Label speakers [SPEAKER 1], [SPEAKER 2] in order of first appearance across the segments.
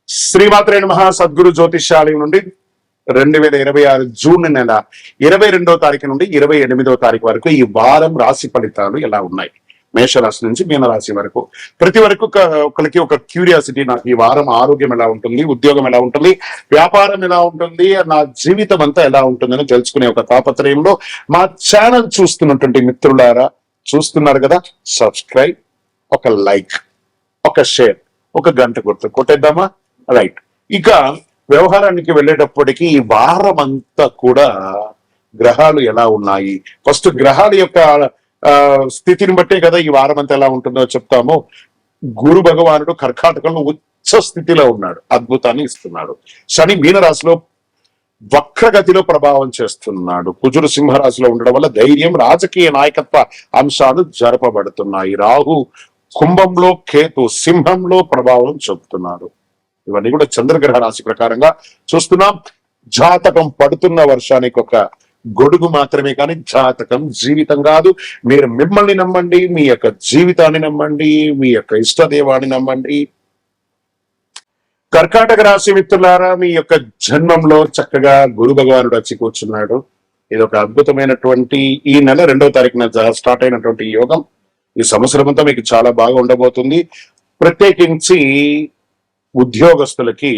[SPEAKER 1] శ్రీమాత్రే నమః. సద్గురు జ్యోతిష్యాలయం నుండి 2026 జూన్ నెల 22వ తారీఖు నుండి 28వ తారీఖు వరకు ఈ వారం రాశి ఫలితాలు ఎలా ఉన్నాయి, మేషరాశి నుంచి మీనరాశి వరకు. ప్రతి వరకు ఒకరికి ఒక క్యూరియాసిటీ, నాకు ఈ వారం ఆరోగ్యం ఎలా ఉంటుంది, ఉద్యోగం ఎలా ఉంటుంది, వ్యాపారం ఎలా ఉంటుంది, నా జీవితం అంతా ఎలా ఉంటుందని తెలుసుకునే ఒక తాపత్రయంలో మా ఛానల్ చూస్తున్నటువంటి మిత్రులారా, చూస్తున్నారు కదా, సబ్స్క్రైబ్, ఒక లైక్, ఒక షేర్, ఒక గంట గుర్తు కొట్టేద్దామా? రైట్. ఇక వ్యవహారానికి వెళ్ళేటప్పటికీ ఈ వారం అంతా కూడా గ్రహాలు ఎలా ఉన్నాయి, ఫస్ట్ గ్రహాల యొక్క స్థితిని బట్టే కదా ఈ వారం అంతా ఎలా ఉంటుందో చెప్తాము. గురు భగవానుడు కర్కాటకంలో ఉచ్చ స్థితిలో ఉన్నాడు, అద్భుతాన్ని ఇస్తున్నాడు. శని మీనరాశిలో వక్రగతిలో ప్రభావం చేస్తున్నాడు. కుజుడు సింహరాశిలో ఉండడం వల్ల ధైర్యం, రాజకీయ నాయకత్వ అంశాలు జరపబడుతున్నాయి. రాహు కుంభంలో, కేతు సింహంలో ప్రభావం చూపుతున్నాడు. ఇవన్నీ కూడా చంద్రగ్రహ రాశి ప్రకారంగా చూస్తున్నాం. జాతకం పడుతున్న వర్షానికి ఒక గొడుగు మాత్రమే, కానీ జాతకం జీవితం కాదు. మీరు మిమ్మల్ని నమ్మండి, మీ యొక్క జీవితాన్ని నమ్మండి, మీ యొక్క ఇష్టదేవాన్ని నమ్మండి. కర్కాటక రాశి మిత్రులారా, మీ యొక్క జన్మంలో చక్కగా గురు భగవానుడు వచ్చి కూర్చున్నాడు. ఇది ఒక అద్భుతమైనటువంటి ఈ నెల 2వ తారీఖున స్టార్ట్ అయినటువంటి యోగం ఈ సంవత్సరం అంతా మీకు చాలా బాగా ఉండబోతుంది. ప్రత్యేకించి ఉద్యోగస్తులకి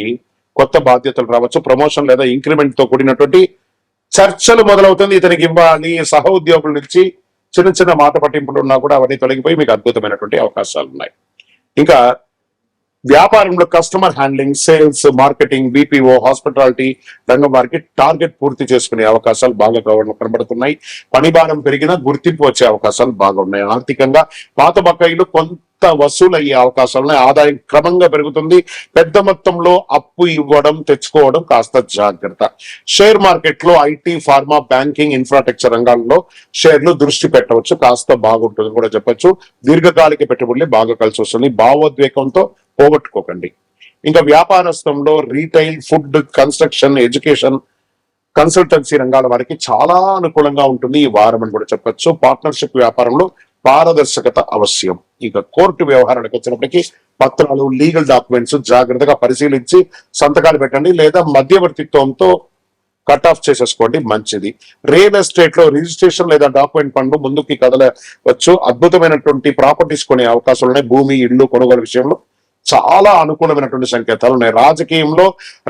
[SPEAKER 1] కొత్త బాధ్యతలు రావచ్చు, ప్రమోషన్ లేదా ఇంక్రిమెంట్ తో కూడినటువంటి చర్చలు మొదలవుతుంది. ఇతనికి ఇవ్వాలి, సహ ఉద్యోగుల నుంచి చిన్న చిన్న మాట పట్టింపులు ఉన్నా కూడా అవన్నీ తొలగిపోయి మీకు అద్భుతమైనటువంటి అవకాశాలు ఉన్నాయి. ఇంకా వ్యాపారంలో customer handling, sales, marketing, BPO, hospitality రంగం వారికి టార్గెట్ పూర్తి చేసుకునే అవకాశాలు బాగా కనబడుతున్నాయి. పని భారం పెరిగినా గుర్తింపు వచ్చే అవకాశాలు బాగున్నాయి. ఆర్థికంగా పాత బకాయిలు కొంత వసూలయ్యే అవకాశాలు, ఆదాయం క్రమంగా పెరుగుతుంది. పెద్ద మొత్తంలో అప్పు ఇవ్వడం, తెచ్చుకోవడం కాస్త జాగ్రత్త. షేర్ మార్కెట్ లో ఐటీ, ఫార్మా, బ్యాంకింగ్, ఇన్ఫ్రాస్ట్రక్చర్ రంగాల్లో షేర్లు దృష్టి పెట్టవచ్చు, కాస్త బాగుంటుంది కూడా చెప్పొచ్చు. దీర్ఘకాలిక పెట్టుబడులు బాగా కలిసి వస్తుంది. భావోద్వేగంతో పోగొట్టుకోకండి. ఇంకా వ్యాపారస్థంలో retail, food, construction, education, consultancy రంగాల వారికి చాలా అనుకూలంగా ఉంటుంది ఈ వారం అని కూడా చెప్పొచ్చు. పార్ట్నర్షిప్ వ్యాపారంలో పారదర్శకత అవశ్యం. ఇక కోర్టు వ్యవహారాలకు వచ్చినప్పటికీ పత్రాలు, లీగల్ డాక్యుమెంట్స్ జాగ్రత్తగా పరిశీలించి సంతకాలు పెట్టండి, లేదా మధ్యవర్తిత్వంతో కట్ ఆఫ్ చేసేసుకోండి, మంచిది. రియల్ ఎస్టేట్ లో రిజిస్ట్రేషన్ లేదా డాక్యుమెంట్ పనులు ముందుకి కదలవచ్చు. అద్భుతమైనటువంటి ప్రాపర్టీస్ కొనే అవకాశాలు ఉన్నాయి. భూమి, ఇల్లు కొనుగోలు విషయంలో చాలా అనుకూలమైనటువంటి సంకేతాలు ఉన్నాయి. రాజకీయంలో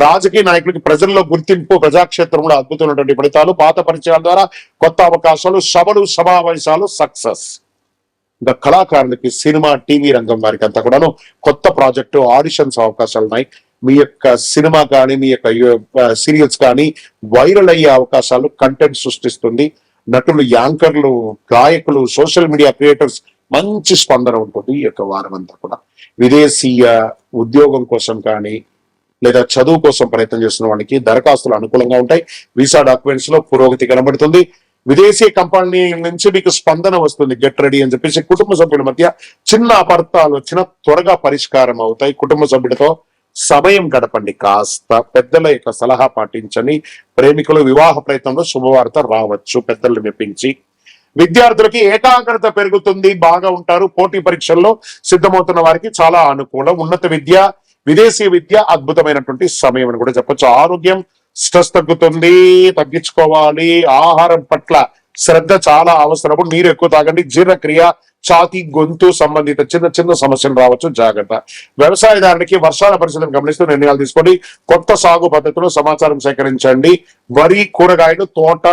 [SPEAKER 1] రాజకీయ నాయకులకి ప్రజల్లో గుర్తింపు, ప్రజాక్షేత్రంలో అద్భుతమైనటువంటి ఫలితాలు, పాత పరిచయాల ద్వారా కొత్త అవకాశాలు, సభలు, సమావేశాలు సక్సెస్. ఇంకా కళాకారులకి సినిమా, టీవీ రంగం వారికి అంతా కూడాను కొత్త ప్రాజెక్టు, ఆడిషన్స్ అవకాశాలు ఉన్నాయి. మీ యొక్క సినిమా కానీ, మీ యొక్క సీరియల్స్ కానీ వైరల్ అయ్యే అవకాశాలు కంటెంట్ సృష్టిస్తుంది. నటులు, యాంకర్లు, గాయకులు, సోషల్ మీడియా క్రియేటర్స్ మంచి స్పందన ఉంటుంది ఈ యొక్క వారం అంతా కూడా. విదేశీయ ఉద్యోగం కోసం కానీ లేదా చదువు కోసం ప్రయత్నం చేస్తున్న వాళ్ళకి దరఖాస్తులు అనుకూలంగా ఉంటాయి. వీసా డాక్యుమెంట్స్ లో పురోగతి కనబడుతుంది. విదేశీ కంపెనీ నుంచి మీకు స్పందన వస్తుంది. గెట్ రెడీ అని చెప్పేసి కుటుంబ సభ్యుల మధ్య చిన్న అపార్థాలు వచ్చినా త్వరగా పరిష్కారం అవుతాయి. కుటుంబ సభ్యులతో సమయం గడపండి, కాస్త పెద్దల యొక్క సలహా పాటించండి. ప్రేమికులు వివాహ ప్రయత్నంలో శుభవార్త రావచ్చు పెద్దలను మెప్పించి. విద్యార్థులకి ఏకాగ్రత పెరుగుతుంది, బాగా ఉంటారు. పోటీ పరీక్షల్లో సిద్ధమవుతున్న వారికి చాలా అనుకూలం. ఉన్నత విద్య, విదేశీ విద్య అద్భుతమైనటువంటి సమయం అని కూడా చెప్పొచ్చు. ఆరోగ్యం, స్ట్రెస్ తగ్గుతుంది, తగ్గించుకోవాలి. ఆహారం పట్ల శ్రద్ధ చాలా అవసరము. నీరు ఎక్కువ తాగండి. జీర్ణక్రియ, ఛాతీ, గొంతు సంబంధిత చిన్న చిన్న సమస్యలు రావచ్చు, జాగ్రత్త. వ్యవసాయదారునికి వర్షాల పరిస్థితిని గమనిస్తూ నిర్ణయాలు తీసుకోండి. కొత్త సాగు పద్ధతిలో సమాచారం సేకరించండి. వరి, కూరగాయలు, తోట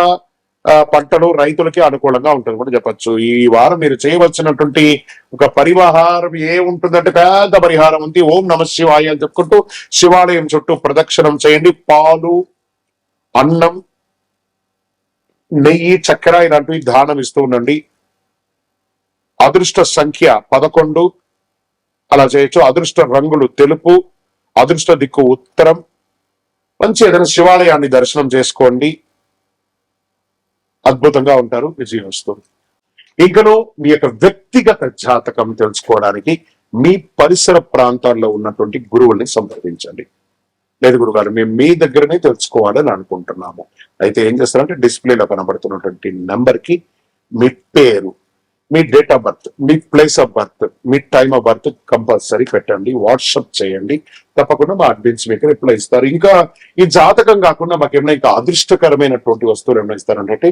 [SPEAKER 1] పంటలు రైతులకి అనుకూలంగా ఉంటుంది కూడా చెప్పచ్చు. ఈ వారం మీరు చేయవలసినటువంటి ఒక పరిహారం ఏ ఉంటుందంటే పెద్ద పరిహారం ఉంది. ఓం నమ శివాయ అని చెప్పుకుంటూ శివాలయం చుట్టూ ప్రదక్షిణం చేయండి. పాలు, అన్నం, నెయ్యి, చక్కెర ఇలాంటివి దానం ఇస్తూ ఉండండి. అదృష్ట సంఖ్య 11 అలా చేయొచ్చు. అదృష్ట రంగులు తెలుపు, అదృష్ట దిక్కు ఉత్తరం. మంచి ఏదైనా శివాలయాన్ని దర్శనం చేసుకోండి, అద్భుతంగా ఉంటారు, విజయం వస్తుంది. ఇంకను మీ యొక్క వ్యక్తిగత జాతకం తెలుసుకోవడానికి మీ పరిసర ప్రాంతాల్లో ఉన్నటువంటి గురువుల్ని సంప్రదించండి. లేదు గురుగారు, మేము మీ దగ్గరనే తెలుసుకోవాలని అనుకుంటున్నాము. అయితే ఏం చేస్తారంటే డిస్ప్లేలో కనబడుతున్నటువంటి నెంబర్ కి మీ పేరు, మీ డేట్ ఆఫ్ బర్త్, మీ ప్లేస్ ఆఫ్ బర్త్, మీ టైమ్ ఆఫ్ బర్త్ కంపల్సరీ పెట్టండి, వాట్సాప్ చేయండి. తప్పకుండా మా అడ్మిన్స్ మీకు రిప్లై ఇస్తారు. ఇంకా ఈ జాతకం కాకుండా మాకు ఏమైనా ఇంకా అదృష్టకరమైనటువంటి వస్తువులు ఏమైనా ఇస్తారంటే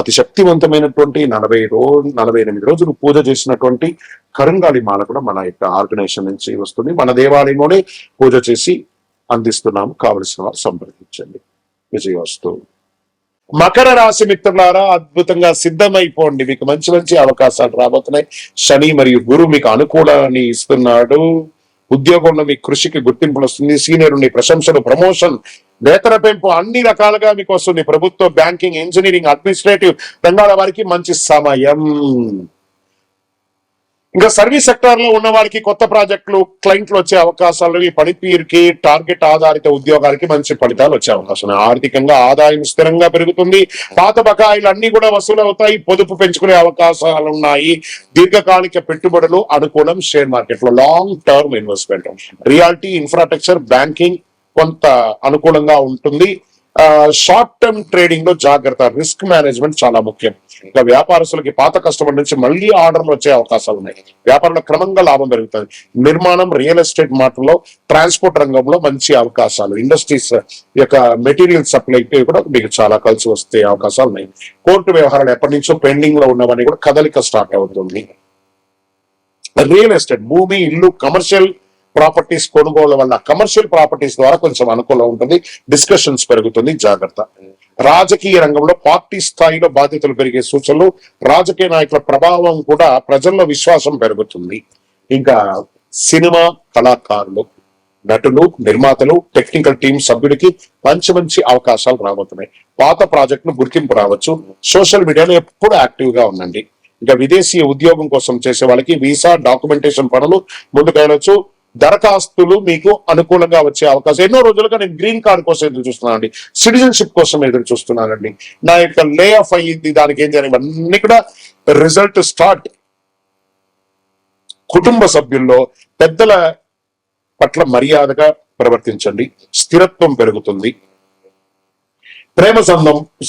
[SPEAKER 1] అతి శక్తివంతమైనటువంటి 48 రోజులు పూజ చేసినటువంటి కరంగాళి మాల కూడా మన యొక్క ఆర్గనైజేషన్ నుంచి వస్తుంది. మన దేవాలయంలోనే పూజ చేసి అందిస్తున్నాము. కావలసిన వారు సంప్రదించండి. విజయవస్తు. మకర రాశి మిత్రులారా, అద్భుతంగా సిద్ధమైపోండి. మీకు మంచి మంచి అవకాశాలు రాబోతున్నాయి. శని మరియు గురువు మీకు అనుకూలాన్ని ఇస్తున్నాడు. ఉద్యోగంలో మీ కృషికి గుర్తింపు వస్తుంది. సీనియర్ నుండి ప్రశంసలు, ప్రమోషన్, వేతన పెంపు అన్ని రకాలుగా మీకు వస్తుంది. ప్రభుత్వ, బ్యాంకింగ్, ఇంజనీరింగ్, అడ్మినిస్ట్రేటివ్ రంగాల వారికి మంచి సమయం. ఇంకా సర్వీస్ సెక్టర్ లో ఉన్న వారికి కొత్త ప్రాజెక్టులు, క్లయింట్లు వచ్చే అవకాశాలు, ఈ పనితీరుకి, టార్గెట్ ఆధారిత ఉద్యోగాలకి మంచి ఫలితాలు వచ్చే అవకాశం. ఆర్థికంగా ఆదాయం స్థిరంగా పెరుగుతుంది. పాత బకాయిలు అన్ని కూడా వసూలు అవుతాయి. పొదుపు పెంచుకునే అవకాశాలు ఉన్నాయి. దీర్ఘకాలిక పెట్టుబడులు అనుకూలం. షేర్ మార్కెట్ లో long term investment, reality, infrastructure, banking కొంత అనుకూలంగా ఉంటుంది. షార్ట్ టర్మ్ ట్రేడింగ్ లో జాగ్రత్త. రిస్క్ మేనేజ్మెంట్ చాలా ముఖ్యం. ఇంకా వ్యాపారస్తులకి పాత కస్టమర్ నుంచి మళ్ళీ ఆర్డర్లు వచ్చే అవకాశాలు ఉన్నాయి. వ్యాపారంలో క్రమంగా లాభం పెరుగుతుంది. నిర్మాణం, రియల్ ఎస్టేట్ మాటల్లో, ట్రాన్స్పోర్ట్ రంగంలో మంచి అవకాశాలు. ఇండస్ట్రీస్ యొక్క మెటీరియల్ సప్లై కూడా మీకు చాలా కలిసి వస్తే అవకాశాలు ఉన్నాయి. కోర్టు వ్యవహారాలు ఎప్పటి నుంచో పెండింగ్ లో ఉన్నవన్నీ కూడా కదలిక స్టార్ట్ అవుతుంది. రియల్ ఎస్టేట్, భూమి, ఇల్లు, కమర్షియల్ ప్రాపర్టీస్ కొనుగోలు వల్ల కమర్షియల్ ప్రాపర్టీస్ ద్వారా కొంచెం అనుకూలం ఉంటుంది. డిస్కషన్స్ పెరుగుతుంది. జాగ్రత్త. రాజకీయ రంగంలో పార్టీ స్థాయిలో బాధ్యతలు పెరిగే సూచనలు. రాజకీయ నాయకుల ప్రభావం కూడా ప్రజల్లో విశ్వాసం పెరుగుతుంది. ఇంకా సినిమా కళాకారులు, నటులు, నిర్మాతలు, టెక్నికల్ టీం సభ్యుడికి మంచి మంచి అవకాశాలు రాబోతున్నాయి. పాత ప్రాజెక్టులు గుర్తింపు రావచ్చు. సోషల్ మీడియాలో ఎప్పుడు యాక్టివ్ గా ఉండండి. ఇంకా విదేశీ ఉద్యోగం కోసం చేసే వాళ్ళకి వీసా, డాక్యుమెంటేషన్ పనులు ముందుకు వెళ్ళొచ్చు. దరఖాస్తులు మీకు అనుకూలంగా వచ్చే అవకాశం. ఎన్నో రోజులుగా నేను గ్రీన్ కార్డ్ కోసం ఎదురు చూస్తున్నానండి, సిటిజన్షిప్ కోసం ఎదురు చూస్తున్నానండి. నా యొక్క లే ఆఫ్ అయ్యింది, దానికి ఏం చేయాలి, ఇవన్నీ కూడా రిజల్ట్ స్టార్ట్. కుటుంబ సభ్యుల్లో పెద్దల పట్ల మర్యాదగా ప్రవర్తించండి. స్థిరత్వం పెరుగుతుంది. ప్రేమ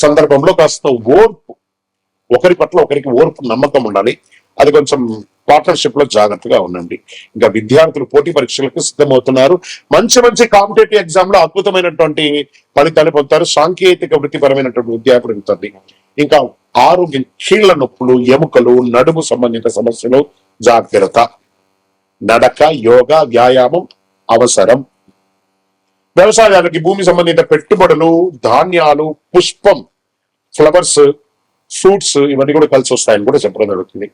[SPEAKER 1] సందర్భంలో కాస్త ఓర్పు, ఒకరి పట్ల ఒకరికి ఓర్పు, నమ్మకం ఉండాలి. అది కొంచెం పార్ట్నర్షిప్ లో జాగ్రత్తగా ఉండండి. ఇంకా విద్యార్థులు పోటీ పరీక్షలకు సిద్ధమవుతున్నారు. మంచి మంచి కాంపిటేటివ్ ఎగ్జామ్ లో అద్భుతమైనటువంటి ఫలితాలు పొందుతారు. సాంకేతిక వృత్తిపరమైనటువంటి విద్య పెరుగుతుంది. ఇంకా ఆరోగ్యం, కీళ్ల నొప్పులు, ఎముకలు, నడుము సంబంధిత సమస్యలు జాగ్రత్త. నడక, యోగా, వ్యాయామం అవసరం. వ్యవసాయానికి భూమి సంబంధిత పెట్టుబడులు, ధాన్యాలు, పుష్పం, ఫ్లవర్స్, ఫ్రూట్స్ ఇవన్నీ కూడా కలిసి వస్తాయని కూడా చెప్పడం జరుగుతుంది.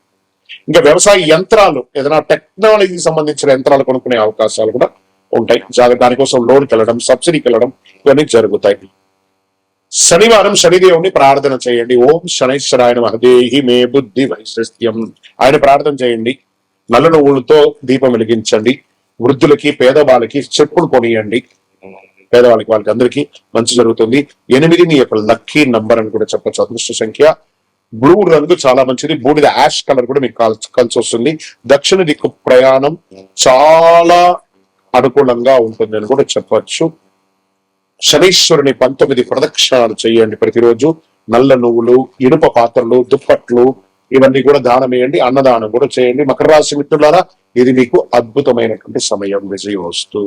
[SPEAKER 1] ఇంకా వ్యవసాయ యంత్రాలు, ఏదైనా టెక్నాలజీకి సంబంధించిన యంత్రాలు కొనుక్కునే అవకాశాలు కూడా ఉంటాయి. దానికోసం లోన్కి వెళ్ళడం, సబ్సిడీకి వెళ్ళడం ఇవన్నీ జరుగుతాయి. శనివారం శనిదేవుని ప్రార్థన చేయండి. ఓం శనైశ్వరాయ నమః దేహి మే బుద్ధి వైశిష్ట్యం. ఆయన ప్రార్థన చేయండి. నల్ల నువ్వులతో దీపం వెలిగించండి. వృద్ధులకి, పేదవాళ్ళకి చెప్పులు కొనియండి. పేదవాళ్ళకి, వాళ్ళకి అందరికీ మంచి జరుగుతుంది. 8 మీ యొక్క లక్కీ నంబర్ అని కూడా చెప్పచ్చు. అదృష్ట సంఖ్య బ్లూ రంగు చాలా మంచిది. బూడిద యాష్ కలర్ కూడా మీకు కలిసి వస్తుంది. దక్షిణ దిక్కు ప్రయాణం చాలా అనుకూలంగా ఉంటుంది అని కూడా చెప్పచ్చు. శనీశ్వరుని 19 ప్రదక్షిణాలు చేయండి ప్రతిరోజు. నల్ల నువ్వులు, ఇనుప పాత్రలు, దుప్పట్లు ఇవన్నీ కూడా దానం వేయండి. అన్నదానం కూడా చేయండి. మకర రాశి మిత్రులారా, ఇది మీకు అద్భుతమైనటువంటి సమయం. విజయవస్తు.